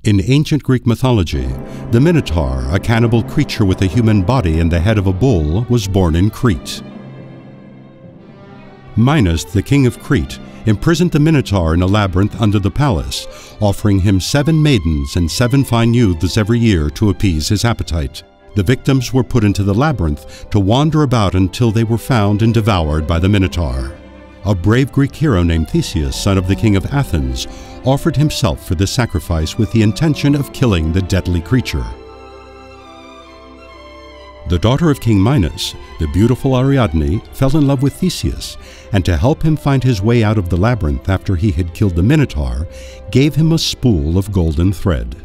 In ancient Greek mythology, the Minotaur, a cannibal creature with a human body and the head of a bull, was born in Crete. Minos, the king of Crete, imprisoned the Minotaur in a labyrinth under the palace, offering him 7 maidens and 7 fine youths every year to appease his appetite. The victims were put into the labyrinth to wander about until they were found and devoured by the Minotaur. A brave Greek hero named Theseus, son of the king of Athens, offered himself for this sacrifice with the intention of killing the deadly creature. The daughter of King Minos, the beautiful Ariadne, fell in love with Theseus, and to help him find his way out of the labyrinth after he had killed the Minotaur, gave him a spool of golden thread.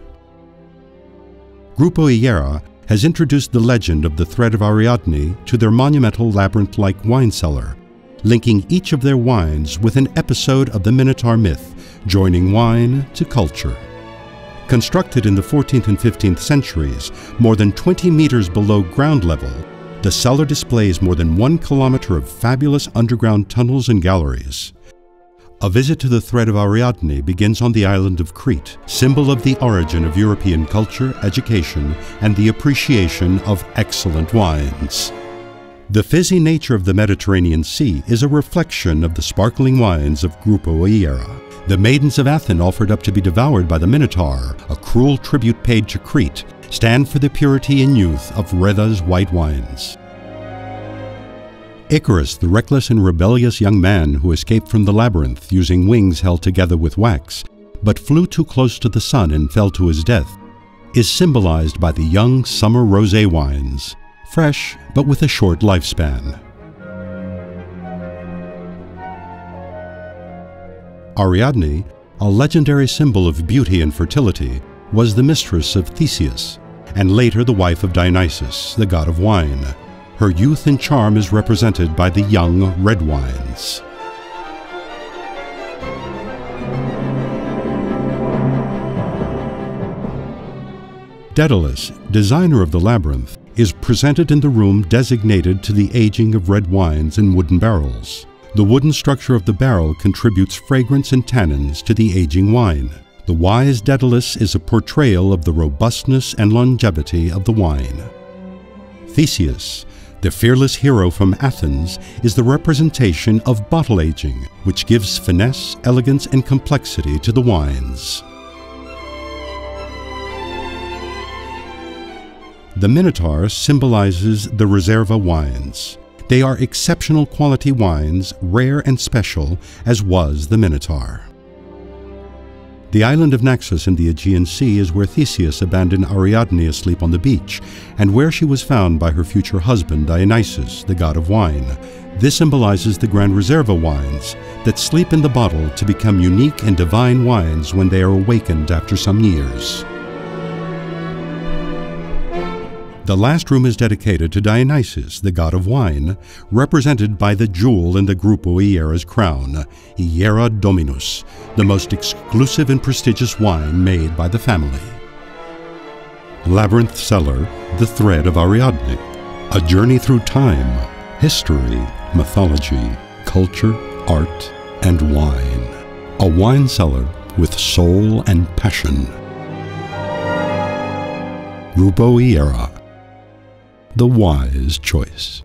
Grupo Yllera has introduced the legend of the Thread of Ariadne to their monumental labyrinth-like wine cellar, linking each of their wines with an episode of the Minotaur myth, joining wine to culture. Constructed in the 14th and 15th centuries, more than 20 meters below ground level, the cellar displays more than 1 kilometer of fabulous underground tunnels and galleries. A visit to the Thread of Ariadne begins on the island of Crete, symbol of the origin of European culture, education, and the appreciation of excellent wines. The fizzy nature of the Mediterranean Sea is a reflection of the sparkling wines of Grupo Yllera. The maidens of Athens, offered up to be devoured by the Minotaur, a cruel tribute paid to Crete, stand for the purity and youth of Reda's white wines. Icarus, the reckless and rebellious young man who escaped from the labyrinth using wings held together with wax, but flew too close to the sun and fell to his death, is symbolized by the young summer rosé wines, fresh but with a short lifespan. Ariadne, a legendary symbol of beauty and fertility, was the mistress of Theseus, and later the wife of Dionysus, the god of wine. Her youth and charm is represented by the young red wines. Daedalus, designer of the labyrinth, is presented in the room designated to the aging of red wines in wooden barrels. The wooden structure of the barrel contributes fragrance and tannins to the aging wine. The wise Daedalus is a portrayal of the robustness and longevity of the wine. Theseus, the fearless hero from Athens, is the representation of bottle aging, which gives finesse, elegance, and complexity to the wines. The Minotaur symbolizes the Reserva wines. They are exceptional quality wines, rare and special, as was the Minotaur. The island of Naxos in the Aegean Sea is where Theseus abandoned Ariadne asleep on the beach, and where she was found by her future husband Dionysus, the god of wine. This symbolizes the Grand Reserva wines that sleep in the bottle to become unique and divine wines when they are awakened after some years. The last room is dedicated to Dionysus, the god of wine, represented by the jewel in the Grupo Yllera's crown, Yllera Dominus, the most exclusive and prestigious wine made by the family. Labyrinth Cellar, the Thread of Ariadne, a journey through time, history, mythology, culture, art, and wine. A wine cellar with soul and passion. Grupo Yllera, the wise choice.